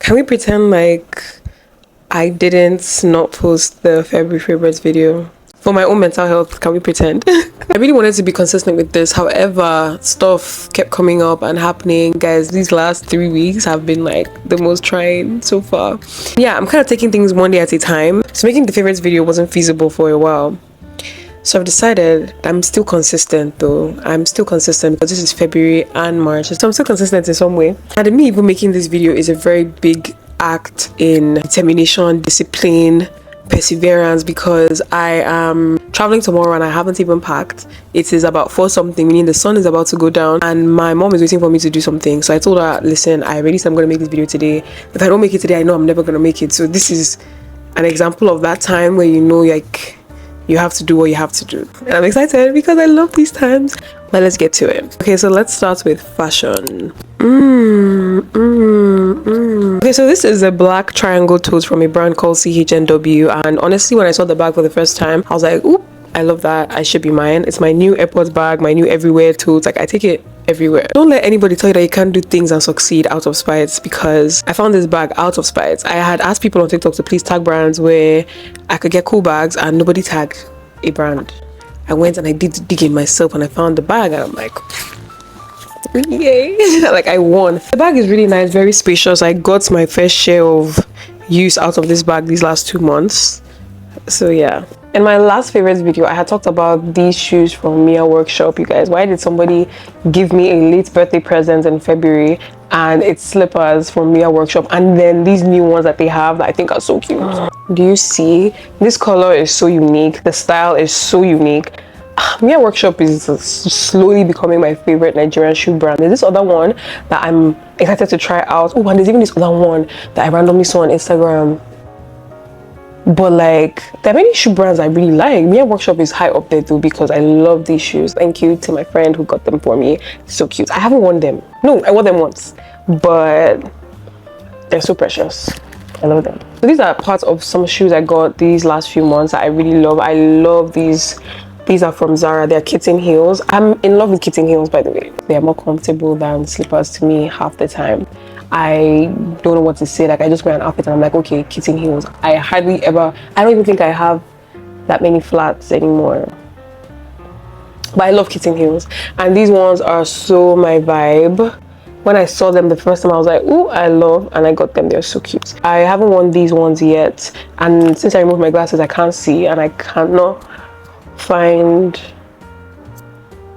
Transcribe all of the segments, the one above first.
Can we pretend like I didn't not post the February favorites video? For my own mental health, can we pretend? I really wanted to be consistent with this. However, stuff kept coming up and happening. Guys, these last 3 weeks have been like the most trying so far. Yeah, I'm kind of taking things one day at a time. So making the favorites video wasn't feasible for a while. So I've decided I'm still consistent though. I'm still consistent because this is February and March. So I'm still consistent in some way. And me even making this video is a very big act in determination, discipline, perseverance, because I am traveling tomorrow and I haven't even packed. It is about 4 something, meaning the sun is about to go down, and my mom is waiting for me to do something. So I told her, listen, I already said I'm going to make this video today. If I don't make it today, I know I'm never going to make it. So this is an example of that time where you know, like, you have to do what you have to do. And I'm excited because I love these times. But let's get to it. Okay, so let's start with fashion. Okay, so this is a black triangle tote from a brand called CHNW, and honestly, when I saw the bag for the first time, I was like, oop, I love that. I should be mine. It's my new airport bag, my new everywhere tote. Like, I take it everywhere. Don't let anybody tell you that you can't do things and succeed out of spite, because I found this bag out of spite. I had asked people on TikTok to please tag brands where I could get cool bags, and nobody tagged a brand. I went and I did the digging myself and I found the bag, and I'm like, yay. Like, I won. The bag is really nice, very spacious. I got my fair share of use out of this bag these last 2 months. So yeah. In my last favorites video, I had talked about these shoes from Mia Workshop. You guys, why did somebody give me a late birthday present in February? And it's slippers from Mia Workshop, and then these new ones that they have that I think are so cute. Do you see? This color is so unique. The style is so unique. Mia Workshop is slowly becoming my favorite Nigerian shoe brand. There's this other one that I'm excited to try out. Oh, and there's even this other one that I randomly saw on Instagram. But like, there are many shoe brands I really like. Mia Workshop is high up there though, because I love these shoes. Thank you to my friend who got them for me. So cute. I haven't worn them. No, I wore them once, but they're so precious. I love them. So these are parts of some shoes I got these last few months that I really love. I love these. These are from Zara. They're kitten heels. I'm in love with kitten heels, by the way. They are more comfortable than slippers to me half the time. I don't know what to say. Like, I just wear an outfit and I'm like, okay, kitten heels. I don't even think I have that many flats anymore. But I love kitten heels. And these ones are so my vibe. When I saw them the first time, I was like, ooh, I love, and I got them. They're so cute. I haven't worn these ones yet. And since I removed my glasses, I can't see, and I cannot find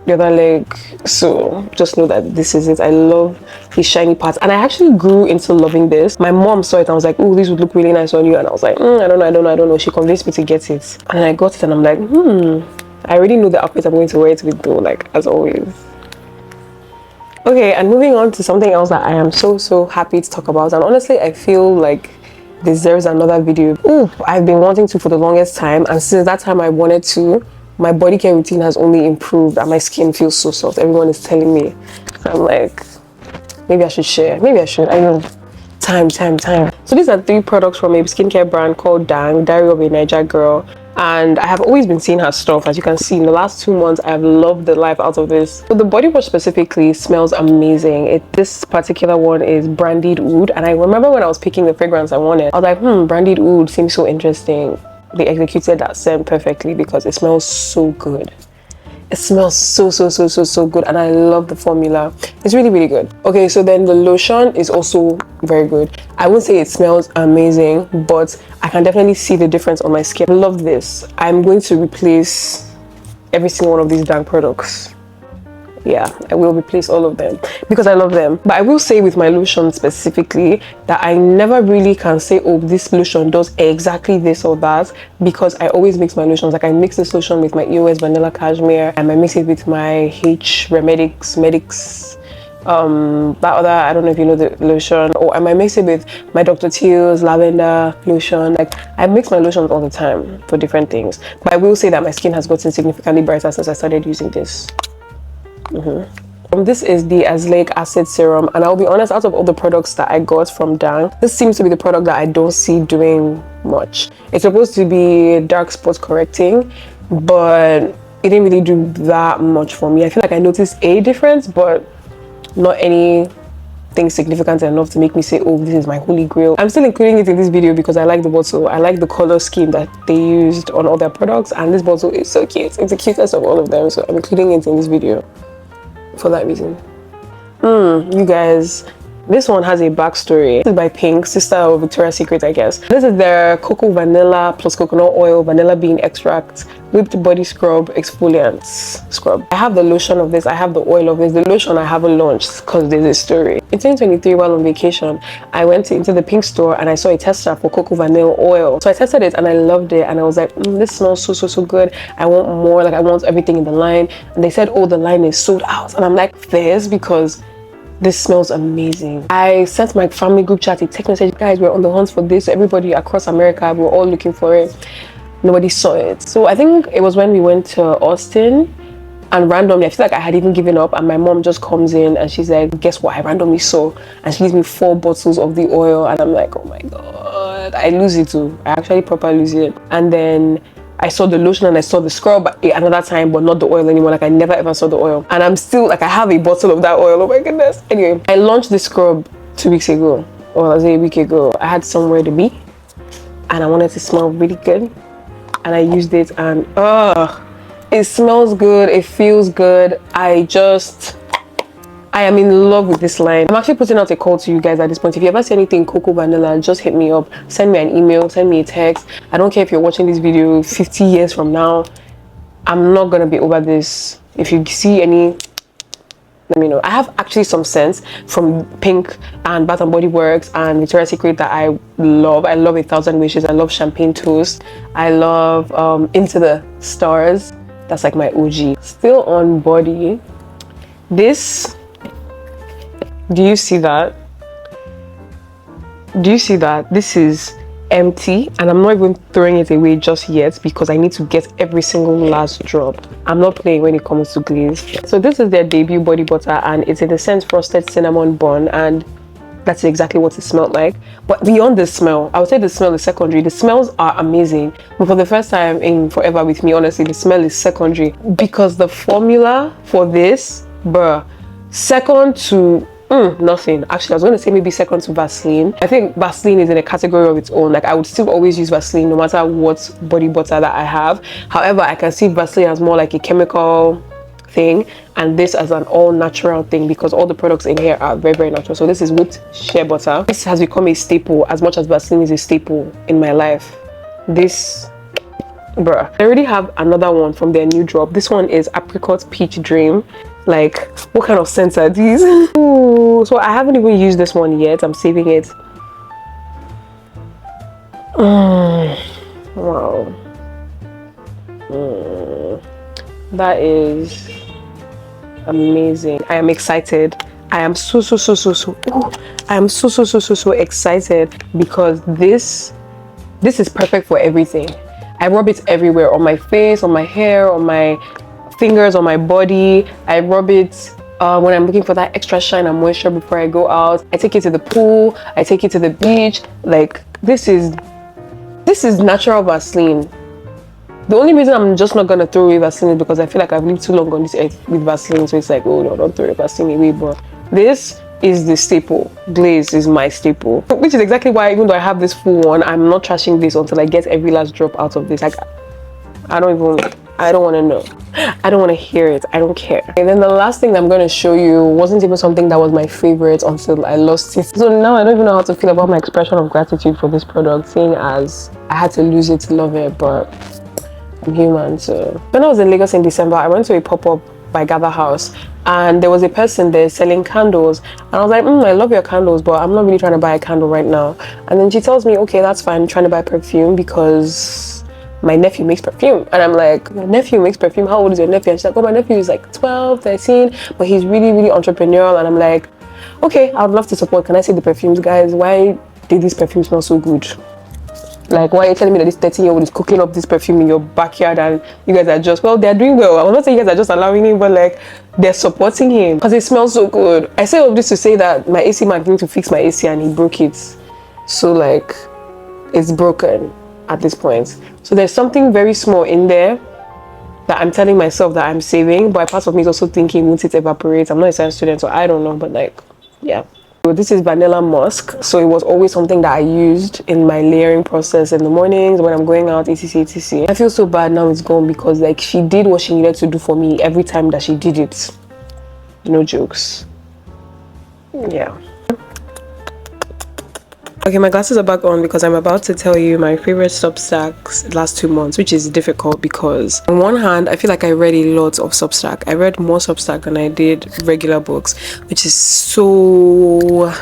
the other leg, so just know that this is it. I love these shiny parts, and I actually grew into loving this. My mom saw it and was like, oh, this would look really nice on you, and I was like, I don't know. She convinced me to get it, and then I got it and I'm like, I already know the outfit I'm going to wear it with though, like, as always. Okay, and moving on to something else that I am so happy to talk about, and honestly I feel like deserves another video. I've been wanting to for the longest time, and since that time I wanted to. My body care routine has only improved and my skin feels so soft. Everyone is telling me. So I'm like, maybe I should share. Maybe I should. I know. Time. So these are 3 products from a skincare brand called Dang, Diary of a Niger Girl. And I have always been seeing her stuff. As you can see, in the last 2 months, I have loved the life out of this. So the body wash specifically smells amazing. This particular one is Brandied Oud. And I remember when I was picking the fragrance I wanted, I was like, Brandied Oud seems so interesting. They executed that scent perfectly because it smells so good. It smells so good, and I love the formula. It's really good. Okay, so then the lotion is also very good. I wouldn't say it smells amazing, but I can definitely see the difference on my skin. I love this. I'm going to replace every single one of these Dang products. Yeah, I will replace all of them because I love them. But I will say with my lotion specifically that I never really can say, oh, this lotion does exactly this or that, because I always mix my lotions. Like, I mix this lotion with my EOS Vanilla Cashmere, and I mix it with my Medix that other, I don't know if you know the lotion, or I might mix it with my Dr. Teal's lavender lotion. Like, I mix my lotions all the time for different things. But I will say that my skin has gotten significantly brighter since I started using this. This is the Azelaic Acid Serum, and I'll be honest, out of all the products that I got from Dang, this seems to be the product that I don't see doing much. It's supposed to be dark spot correcting, but it didn't really do that much for me. I feel like I noticed a difference, but not any things significant enough to make me say, oh, this is my holy grail. I'm still including it in this video because I like the bottle. I like the color scheme that they used on all their products, and this bottle is so cute. It's the cutest of all of them, so I'm including it in this video for that reason. You guys, this one has a backstory. This is by Pink, sister of Victoria's Secret, I guess. This is their cocoa vanilla plus coconut oil, vanilla bean extract, whipped body scrub, exfoliant scrub. I have the lotion of this, I have the oil of this. The lotion I haven't launched because there's a story. In 2023, while on vacation, I went into the Pink store and I saw a tester for cocoa vanilla oil. So I tested it and I loved it, and I was like, this smells so good. I want more, like I want everything in the line. And they said, oh, the line is sold out. And I'm like, fairs, because this smells amazing. I sent my family group chat a text message, guys, we're on the hunt for this. So everybody across America, we're all looking for it. Nobody saw it. So I think it was when we went to Austin, and randomly, I feel like I had even given up, and my mom just comes in and she's like, guess what, I randomly saw, and she gives me 4 bottles of the oil, and I'm like, oh my god, I lose it too. I actually properly lose it. And then I saw the lotion and I saw the scrub another time, but not the oil anymore. Like I never ever saw the oil, and I'm still like, I have a bottle of that oil. Oh my goodness. Anyway, I launched the scrub 2 weeks ago, or was it a week ago? I had somewhere to be and I wanted to smell really good, and I used it, and it smells good, it feels good. I am in love with this line. I'm actually putting out a call to you guys at this point. If you ever see anything cocoa vanilla, just hit me up, send me an email, send me a text. I don't care if you're watching this video 50 years from now, I'm not gonna be over this. If you see any, let me know. I have actually some scents from Pink and Bath and Body Works and Victoria's Secret that I love. I love 1,000 Wishes, I love Champagne Toast, I love Into the Stars. That's like my OG. Still on body, this, do you see that? Do you see that? This is empty, and I'm not even throwing it away just yet because I need to get every single last drop. I'm not playing when it comes to glaze. So this is their debut body butter, and it's in the scent Frosted Cinnamon Bun, and that's exactly what it smelled like. But beyond the smell, I would say the smell is secondary. The smells are amazing, but for the first time in forever with me, honestly, the smell is secondary, because the formula for this, bruh, second to nothing. Actually, I was going to say maybe second to Vaseline. I think Vaseline is in a category of its own. Like I would still always use Vaseline no matter what body butter that I have. However, I can see Vaseline as more like a chemical thing, and this as an all natural thing, because all the products in here are very natural. So this is whipped shea butter. This has become a staple as much as Vaseline is a staple in my life. This, bruh. I already have another one from their new drop. This one is Apricot Peach Dream. Like, what kind of scents are these? Ooh, so I haven't even used this one yet. I'm saving it. Wow. That is amazing. I am excited. I am so I am so excited, because this is perfect for everything. I rub it everywhere, on my face, on my hair, on my fingers, on my body. I rub it when I'm looking for that extra shine and moisture before I go out. I take it to the pool, I take it to the beach. Like, this is natural Vaseline. The only reason I'm just not gonna throw away Vaseline is because I feel like I've lived too long on this earth with Vaseline, so it's like, oh no, don't throw your Vaseline away. But this is the staple. Glaze is my staple, which is exactly why, even though I have this full one, I'm not trashing this until I get every last drop out of this. Like, I don't want to know. I don't want to hear it. I don't care. And then the last thing I'm going to show you wasn't even something that was my favorite until I lost it. So now I don't even know how to feel about my expression of gratitude for this product, seeing as I had to lose it to love it, but I'm human. So when I was in Lagos in December, I went to a pop-up by Gather House, and there was a person there selling candles, and I was like, I love your candles, but I'm not really trying to buy a candle right now. And then she tells me, okay, that's fine, I'm trying to buy perfume because my nephew makes perfume. And I'm like, your nephew makes perfume? How old is your nephew? And she's like, oh, my nephew is like 12, 13, but he's really entrepreneurial. And I'm like, okay, I would love to support. Can I see the perfumes, guys? Why did this perfume smell so good? Like, why are you telling me that this 13-year-old is cooking up this perfume in your backyard and you guys are just, well, they're doing well. I'm not saying you guys are just allowing him, but like, they're supporting him because it smells so good. I say all this to say that my AC man came to fix my AC and he broke it. So like, it's broken at this point. So there's something very small in there that I'm telling myself that I'm saving, but a part of me is also thinking, won't it evaporate? I'm not a science student, so I don't know, but like, yeah. So this is vanilla musk, so it was always something that I used in my layering process in the mornings when I'm going out, etc, etc. I feel so bad now it's gone, because like she did what she needed to do for me every time that she did it. No jokes. Yeah. Okay, my glasses are back on because I'm about to tell you my favorite Substacks last 2 months, which is difficult because on one hand, I feel like I read a lot of Substack. I read more Substack than I did regular books, which is so...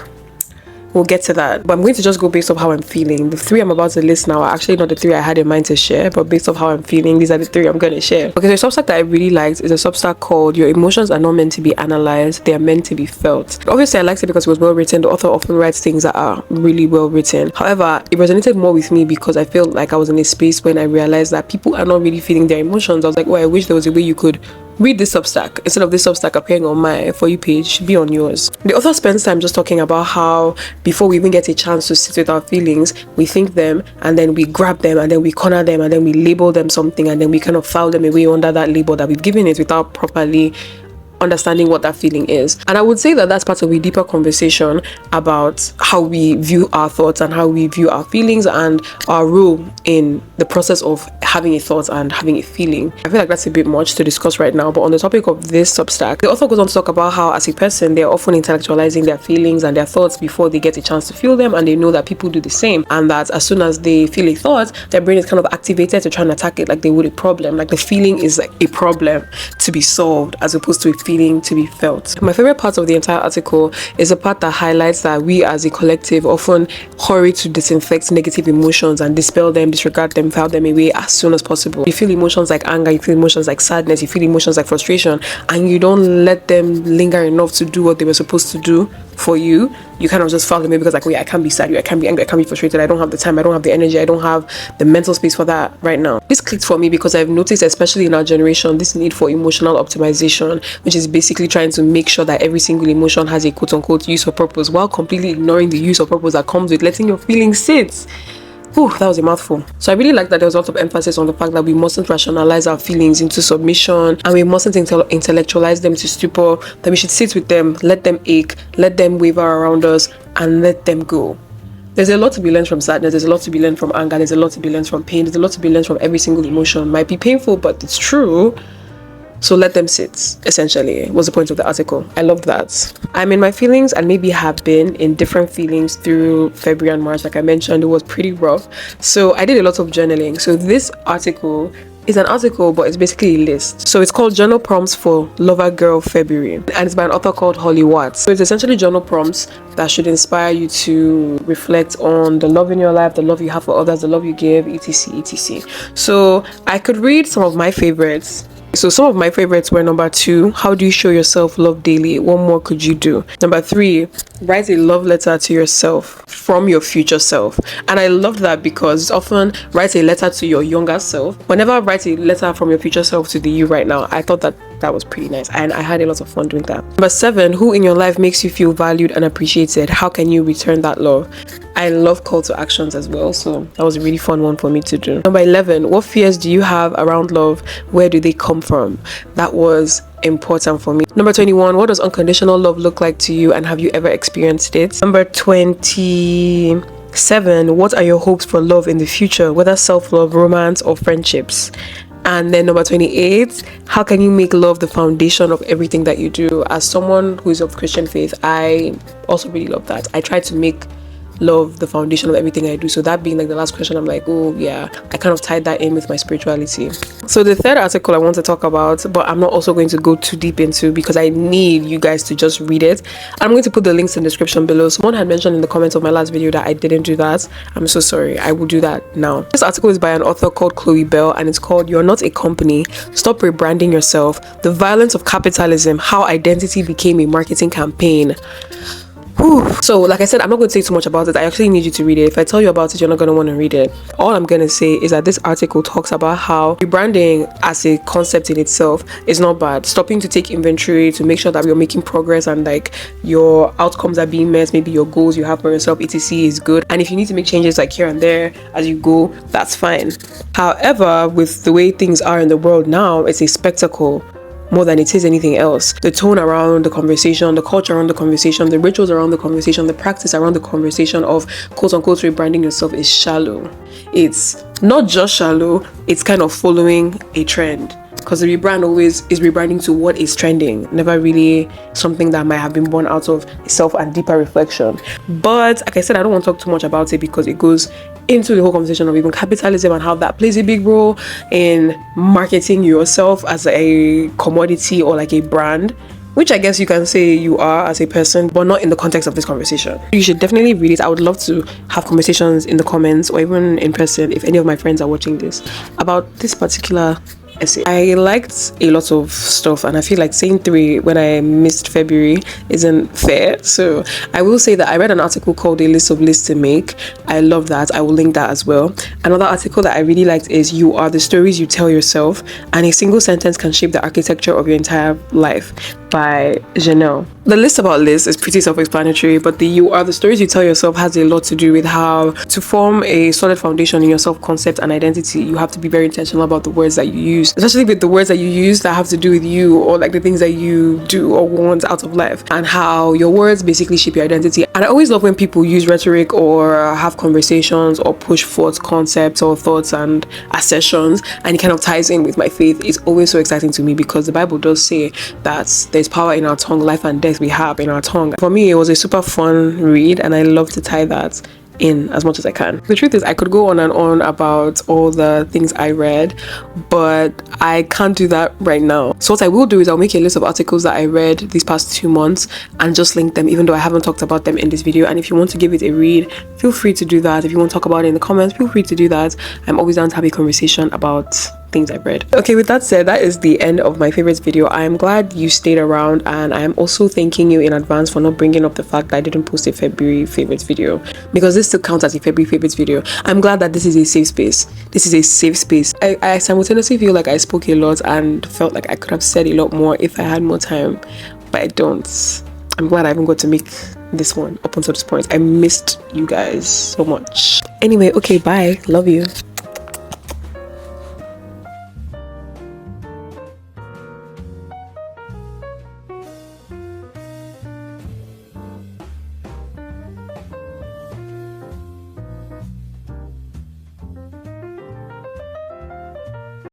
We'll get to that, but I'm going to just go based off how I'm feeling. The 3 I'm about to list now are actually not the 3 I had in mind to share, but based off how I'm feeling, these are the 3 I'm going to share. Okay, so a Substack that I really liked is a Substack called Your Emotions Are Not Meant to Be Analyzed, They Are Meant to Be Felt. Obviously, I liked it because it was well written. The author often writes things that are really well written. However, it resonated more with me because I felt like I was in a space when I realized that people are not really feeling their emotions. I was like, oh, I wish there was a way you could read this Substack instead of this Substack appearing on my For You page, should be on yours. The author spends time just talking about how before we even get a chance to sit with our feelings, we think them and then we grab them and then we corner them and then we label them something and then we kind of file them away under that label that we've given it without properly understanding what that feeling is. And I would say that that's part of a deeper conversation about how we view our thoughts and how we view our feelings and our role in the process of having a thought and having a feeling. I feel like that's a bit much to discuss right now, but on the topic of this Substack, the author goes on to talk about how as a person they're often intellectualizing their feelings and their thoughts before they get a chance to feel them, and they know that people do the same, and that as soon as they feel a thought, their brain is kind of activated to try and attack it like they would a problem. Like the feeling is like a problem to be solved as opposed to a feeling to be felt. My favorite part of the entire article is the part that highlights that we as a collective often hurry to disinfect negative emotions and dispel them, disregard them, file them away as soon as possible. You feel emotions like anger, you feel emotions like sadness, you feel emotions like frustration, and you don't let them linger enough to do what they were supposed to do for you. You kind of just file them away because like, wait, I can't be sad, I can't be angry, I can't be frustrated, I don't have the time, I don't have the energy, I don't have the mental space for that right now. This clicked for me because I've noticed, especially in our generation, this need for emotional optimization, which is basically trying to make sure that every single emotion has a quote-unquote use or purpose, while completely ignoring the use or purpose that comes with letting your feelings sit. Whew, that was a mouthful. So I really like that there was a lot of emphasis on the fact that we mustn't rationalize our feelings into submission, and we mustn't intellectualize them to stupor, that we should sit with them, let them ache, let them waver around us, and let them go. There's a lot to be learned from sadness, there's a lot to be learned from anger, there's a lot to be learned from pain, there's a lot to be learned from every single emotion. Might be painful, but it's true. So let them sit, essentially, was the point of the article. I love that. I'm in my feelings and maybe have been in different feelings through February and March. Like I mentioned, it was pretty rough. So I did a lot of journaling. So this article is an article, but it's basically a list. So it's called Journal Prompts for Lover Girl February, and it's by an author called Holly Watts. So it's essentially journal prompts that should inspire you to reflect on the love in your life, the love you have for others, the love you give, etc, etc. So I could read some of my favorites. So some of my favorites were: number 2, how do you show yourself love daily? What more could you do? Number 3, write a love letter to yourself from your future self. And I loved that because often write a letter to your younger self. Whenever I write a letter from your future self to the you right now, I thought that was pretty nice, and I had a lot of fun doing that. Number 7, who in your life makes you feel valued and appreciated? How can you return that love? I love call to actions as well, so that was a really fun one for me to do. Number 11, what fears do you have around love? Where do they come from? That was important for me. Number 21, what does unconditional love look like to you, and have you ever experienced it? Number 27, what are your hopes for love in the future, whether self-love, romance, or friendships? And then number 28, how can you make love the foundation of everything that you do? As someone who is of Christian faith, I also really love that. I try to make love the foundation of everything I do. So that being like the last question, I'm like, oh yeah, I kind of tied that in with my spirituality. So the third article I want to talk about, but I'm not also going to go too deep into because I need you guys to just read it. I'm going to put the links in the description below. Someone had mentioned in the comments of my last video that I didn't do that. I'm so sorry. I will do that now. This article is by an author called Chloe Bell, and it's called You're Not a Company, Stop Rebranding Yourself, The Violence of Capitalism, How Identity Became a Marketing Campaign. Whew. So like I said, I'm not going to say too much about it. I actually need you to read it. If I tell you about it, you're not going to want to read it. All I'm going to say is that this article talks about how rebranding as a concept in itself is not bad. Stopping to take inventory to make sure that you're making progress and like your outcomes are being met, maybe your goals you have for yourself, etc, is good. And if you need to make changes like here and there as you go, that's fine. However, with the way things are in the world now, it's a spectacle more than it is anything else. The tone around the conversation, the culture around the conversation, the rituals around the conversation, the practice around the conversation of quote unquote rebranding yourself is shallow. It's not just shallow, it's kind of following a trend. Because the rebrand always is rebranding to what is trending, never really something that might have been born out of self and deeper reflection. But like I said, I don't want to talk too much about it because it goes into the whole conversation of even capitalism and how that plays a big role in marketing yourself as a commodity or like a brand, which I guess you can say you are as a person, but not in the context of this conversation. You should definitely read it. I would love to have conversations in the comments or even in person if any of my friends are watching this about this particular essay. I liked a lot of stuff, and I feel like saying 3 when I missed February isn't fair. So I will say that I read an article called A List of Lists to Make. I love that. I will link that as well. Another article that I really liked is You Are the Stories You Tell Yourself, and a single sentence can shape the architecture of your entire life, by Janelle. The list about Liz is pretty self-explanatory, but the You Are the Stories You Tell Yourself has a lot to do with how to form a solid foundation in your self-concept and identity. You have to be very intentional about the words that you use, especially with the words that you use that have to do with you, or like the things that you do or want out of life, and how your words basically shape your identity. And I always love when people use rhetoric or have conversations or push forth concepts or thoughts and assertions, and it kind of ties in with my faith. It's always so exciting to me because the Bible does say that there's power in our tongue, life and death we have in our tongue. For me, it was a super fun read, and I love to tie that in as much as I can. The truth is, I could go on and on about all the things I read, but I can't do that right now. So what I will do is I'll make a list of articles that I read these past 2 months and just link them, even though I haven't talked about them in this video. And if you want to give it a read, feel free to do that. If you want to talk about it in the comments, feel free to do that. I'm always down to have a conversation about things I've read. Okay, with that said, that is the end of my favorites video. I am glad you stayed around, and I am also thanking you in advance for not bringing up the fact that I didn't post a February favorites video, because this still counts as a February favorites video. I'm glad that this is a safe space. This is a safe space. I simultaneously feel like I spoke a lot and felt like I could have said a lot more if I had more time, but I don't. I'm glad I even got to make this one up until this point. I missed you guys so much. Anyway, okay, bye. Love you.